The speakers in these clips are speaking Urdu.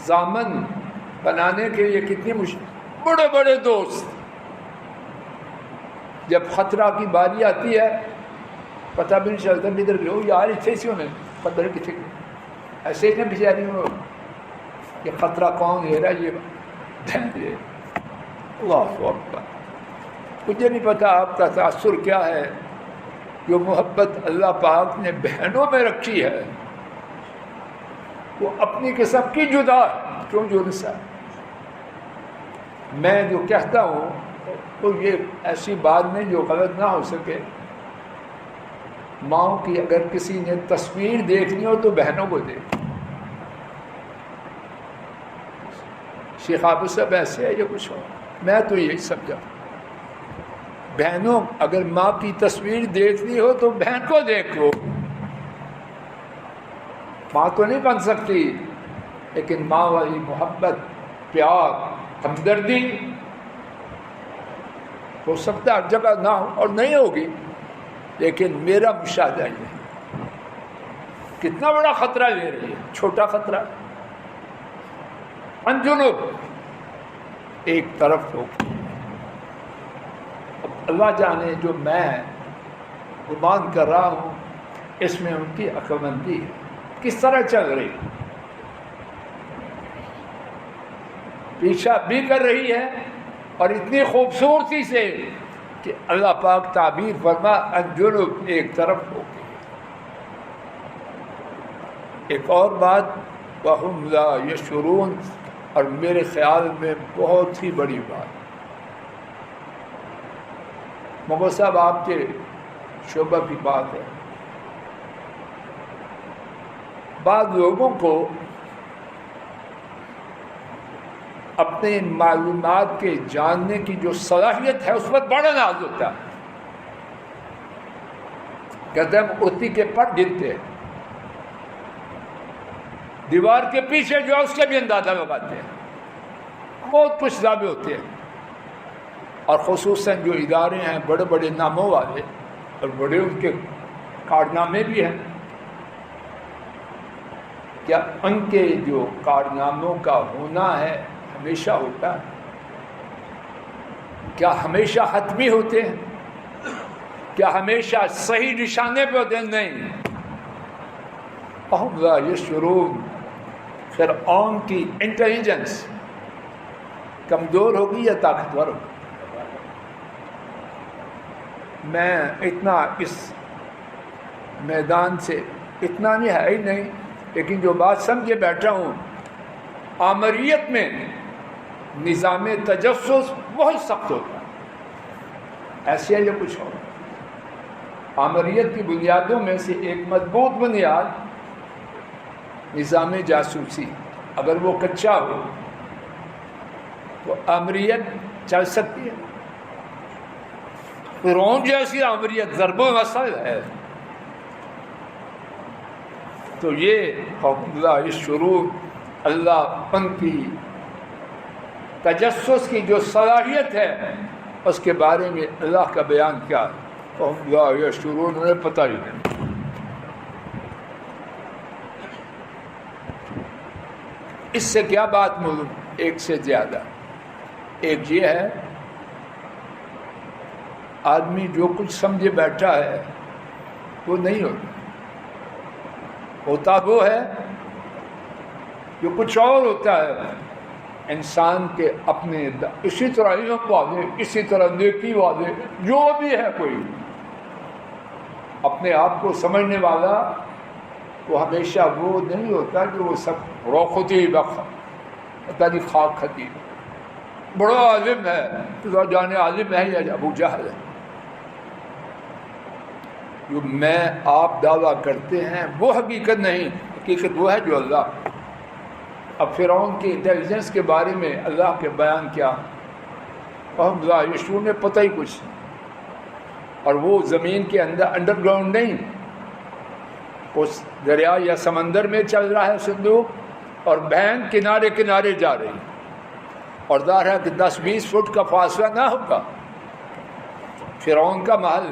ضامن بنانے کے لیے کتنی مشکل. بڑے بڑے دوست جب خطرہ کی باری آتی ہے پتہ بھی نہیں چلتا کدھر گئے. یار اتنے سے انہیں پتہ نہیں کتنے گئے. ایسے ہی نا بیچاری یہ خطرہ کون دے رہا ہے. یہ اللہ اکبر. مجھے نہیں پتا آپ کا تاثر کیا ہے. جو محبت اللہ پاک نے بہنوں میں رکھی ہے وہ اپنی قسم کی جدا ہے. کیوں جنسا میں جو کہتا ہوں تو یہ ایسی بات نہیں جو غلط نہ ہو سکے. ماؤں کی اگر کسی نے تصویر دیکھنی ہو تو بہنوں کو دیکھ. شیخ حافظ صاحب ایسے ہے جو کچھ ہو. میں تو یہی سمجھا بہنوں اگر ماں کی تصویر دیکھنی ہو تو بہن کو دیکھ لو. ماں تو نہیں بن سکتی لیکن ماں والی محبت پیار ہمدردی ہو سکتا ہے ہر جگہ نہ ہو اور نہیں ہوگی. لیکن میرا مشاہدہ یہ کتنا بڑا خطرہ لے رہی ہے. چھوٹا خطرہ انجنب ایک طرف ہو. اب اللہ جانے جو میں گمان کر رہا ہوں اس میں ان کی عقلمندی کس طرح چل رہی ہے. پیچھا بھی کر رہی ہے اور اتنی خوبصورتی سے کہ اللہ پاک تعبیر فرما انجنب ایک طرف ہو گئی. ایک اور بات وَهُمْ لَا يَشْعُرُونَ اور میرے خیال میں بہت ہی بڑی بات. مغل صاحب آپ کے شعبہ کی بات ہے. بعض لوگوں کو اپنے معلومات کے جاننے کی جو صلاحیت ہے اس پر بڑا ناز ہوتا ہے. کہتے ہیں اڑتی کے پر گرتے ہیں دیوار کے پیچھے جو ہے اس کے بھی اندازہ لگاتے ہیں. بہت کچھ دعوے ہوتے ہیں اور خصوصاً جو ادارے ہیں بڑے بڑے ناموں والے اور بڑے ان کے کارنامے بھی ہیں. کیا ان کے جو کارناموں کا ہونا ہے ہمیشہ ہوتا ہے؟ کیا ہمیشہ حتمی ہوتے ہیں؟ کیا ہمیشہ صحیح نشانے پہ ہوتے ہیں؟ نہیں. اہم لا یشعرون. فرعون کی انٹیلیجنس کمزور ہوگی یا طاقتور ہوگی؟ میں اتنا اس میدان سے اتنا نہیں ہے ہی نہیں لیکن جو بات سمجھے بیٹھا ہوں آمریت میں نظام تجسس بہت سخت ہوتا ہے. ایسے ہے جو کچھ ہو. آمریت کی بنیادوں میں سے ایک مضبوط بنیاد نظام جاسوسی. اگر وہ کچا ہو تو آمریت چل سکتی ہے. فرعون جیسی آمریت ضرب المثل ہے. تو یہ قوم لا یشعرون اللہ ان کی تجسس کی جو صلاحیت ہے اس کے بارے میں اللہ کا بیان کیا ہے. قوم لا یشعرون انہیں پتہ ہی نہیں. اس سے کیا بات معلوم؟ ایک سے زیادہ. ایک یہ ہے آدمی جو کچھ سمجھے بیٹھا ہے وہ نہیں ہوتا. ہوتا وہ ہے جو کچھ اور ہوتا ہے. انسان کے اپنے اسی طرح علم والے اسی طرح نیکی والے جو بھی ہے کوئی اپنے آپ کو سمجھنے والا وہ ہمیشہ وہ نہیں ہوتا کہ وہ سب روختی پتہ نہیں خاک کھتی بڑا عالم ہے تو جانے عالم ہے یا ابو جہل ہے. جو میں آپ دعویٰ کرتے ہیں وہ حقیقت نہیں. حقیقت وہ ہے جو اللہ. اب فرعون کی انٹیلیجنس کے بارے میں اللہ کے بیان کیا ہم لا یشعرون نے پتہ ہی کچھ. اور وہ زمین کے اندر انڈر گراؤنڈ نہیں اس دریا یا سمندر میں چل رہا ہے صندوق اور بہن کنارے کنارے جا رہی اور ظاہر ہے کہ 10-20 فٹ کا فاصلہ نہ ہوگا. فرعون کا محل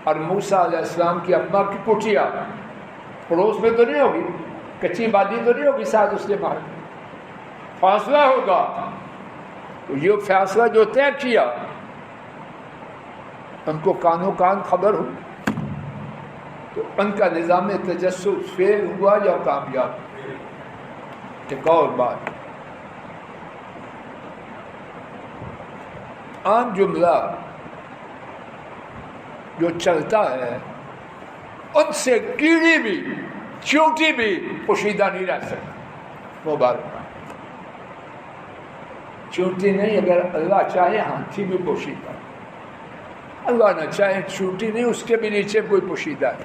اور موسیٰ علیہ السلام کی اماں کی کٹیا پڑوس میں تو نہیں ہوگی. کچی بادی تو نہیں ہوگی ساتھ اس کے محل. فاصلہ ہوگا تو یہ فیصلہ جو طے کیا ان کو کانوں کان خبر ہو تو ان کا نظام تجسس فیل ہوا یا کامیاب؟ ایک اور بات، عام جملہ جو چلتا ہے ان سے کیڑی بھی چیونٹی بھی پوشیدہ نہیں رہ سکتا۔ مبارک چیونٹی نہیں، اگر اللہ چاہے ہاتھی بھی پوشیدہ، اللہ نہ چاہے چیونٹی نہیں، اس کے بھی نیچے کوئی پوشیدہ ہے۔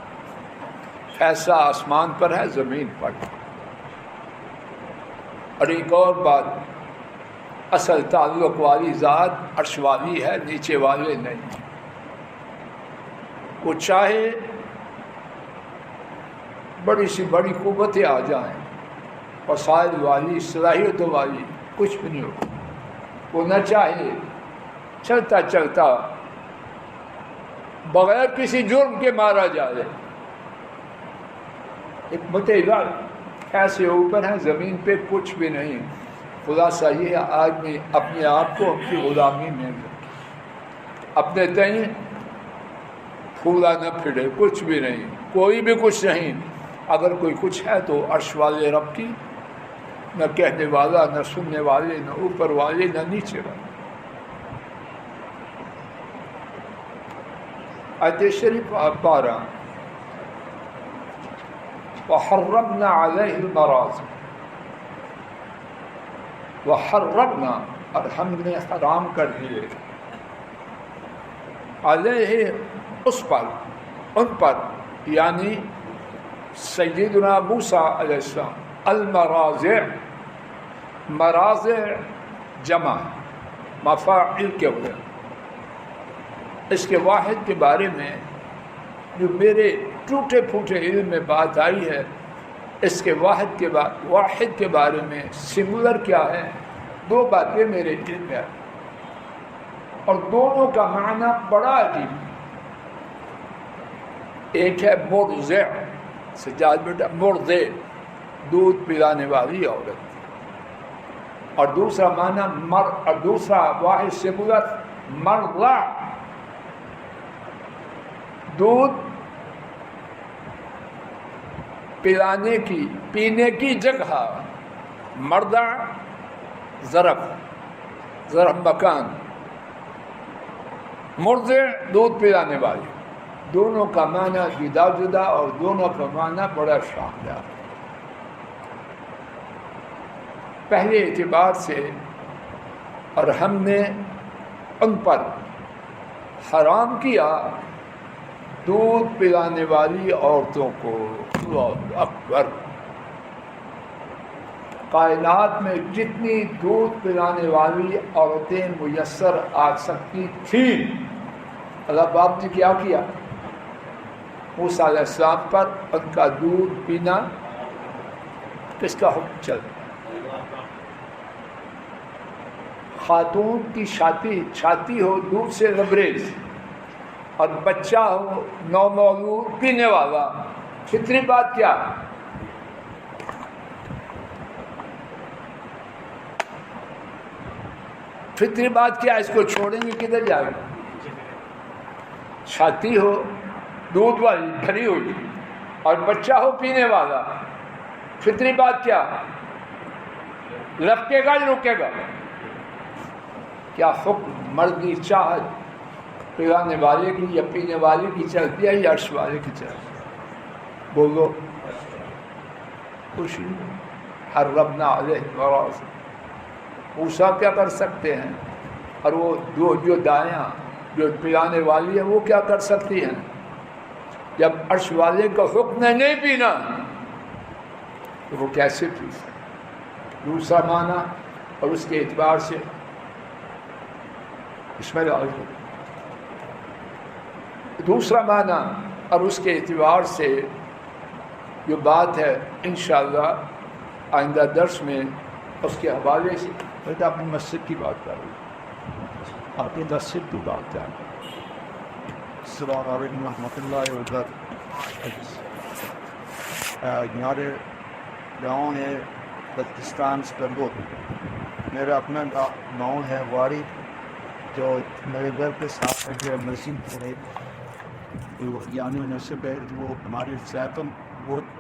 فیصلہ آسمان پر ہے، زمین پر۔ اور ایک اور بات، اصل تعلق والی ذات عرش والی ہے، نیچے والے نہیں۔ وہ چاہے بڑی سی بڑی قوتیں آ جائیں، وسائل والی، صلاحیتوں والی، کچھ بھی نہیں ہوگا۔ وہ نہ چاہے چلتا چلتا بغیر کسی جرم کے مارا جائے۔ ایک متعدد ایسے اوپر ہیں، زمین پہ کچھ بھی نہیں۔ خلاصہ یہ آدمی اپنے آپ کو اپنی غلامی میں اپنے تئیں پھولا نہ پھرے، کچھ بھی نہیں، کوئی بھی کچھ نہیں۔ اگر کوئی کچھ ہے تو عرش والے رب کی، نہ کہنے والا، نہ سننے والے، نہ اوپر والے، نہ نیچے والے۔ آیت شریف آپ پا رہا، وَحَرَّمْنَا عَلَيْهِ الْمَرَاضِعَ، وَحَرَّمْنَا، اور ہم نے حرام کر دیے، علیہ، اس پر، ان پر، یعنی سیدنا موسیٰ علیہ السلام، المراضع، مراضع جمع مفاعل کے ہوئے۔ اس کے واحد کے بارے میں جو میرے ٹوٹے پھوٹے علم میں بات آئی ہے، اس کے واحد کے بارے میں سنگولر کیا ہے، دو باتیں میرے علم میں آئی، اور دونوں کا معنی بڑا عجیب۔ ایک ہے مرضع، سجاد بیٹا، مرضع، دودھ پلانے والی عورت، اور دوسرا معنی اور دوسرا واحد سنگولر مرضع، دودھ پلانے کی، پینے کی جگہ۔ مرضع ظرف مکان، مرضع دودھ پلانے والی، دونوں کا معنی جدا جدا اور دونوں کا معنی بڑا شاندار۔ پہلے اعتبار سے، اور ہم نے ان پر حرام کیا دودھ پلانے والی عورتوں کو۔ اللہ اکبر! کائنات میں جتنی دودھ پلانے والی عورتیں میسر آ سکتی تھیں، اللہ باپ نے کیا کیا؟ موسیٰ علیہ السلام پر ان کا دودھ پینا کس کا حکم چل؟ خاتون کی چھاتی ہو دودھ سے لبریز، اور بچہ ہو نومولود پینے والا، فطری بات کیا؟ فطری بات کیا؟ اس کو چھوڑیں گے کدھر جائے گا؟ چھاتی ہو دودھ والی بھری ہوئی اور بچہ ہو پینے والا، فطری بات کیا؟ لپکے گا یا رکے گا؟ کیا حکم مرد کی چاہت پلانے والے کی یا پینے والے کی چلتی ہے یا عرش والے کی چلتی ہے؟ بولو، خوشی حرمنا علیہ المراضع۔ موسیٰ کیا کر سکتے ہیں، اور وہ جو دایاں جو پلانے والی ہے وہ کیا کر سکتی ہیں؟ جب عرش والے کا حکم ہے نہیں پینا تو وہ کیسے پی سکتے؟ دوسرا معنی اور اس کے اعتبار سے اس میں دوسرا معنی اور اس کے اعتبار سے جو بات ہے انشاءاللہ آئندہ درس میں اس کے حوالے سے میں اپنی مسجد کی بات کر رہی ہوں، آپ کی مسجد کی بات کر رہی ہوں۔ السلام علیکم ورحمۃ اللہ وبرکاتہ۔ ہمارے گاؤں ہے بلتستان استنبول، میرا اپنا گاؤں ہے واری، جو میرے گھر کے ساتھ ہے مسجد ہے، یعنی نصب ہے، وہ ہمارے صحت بہت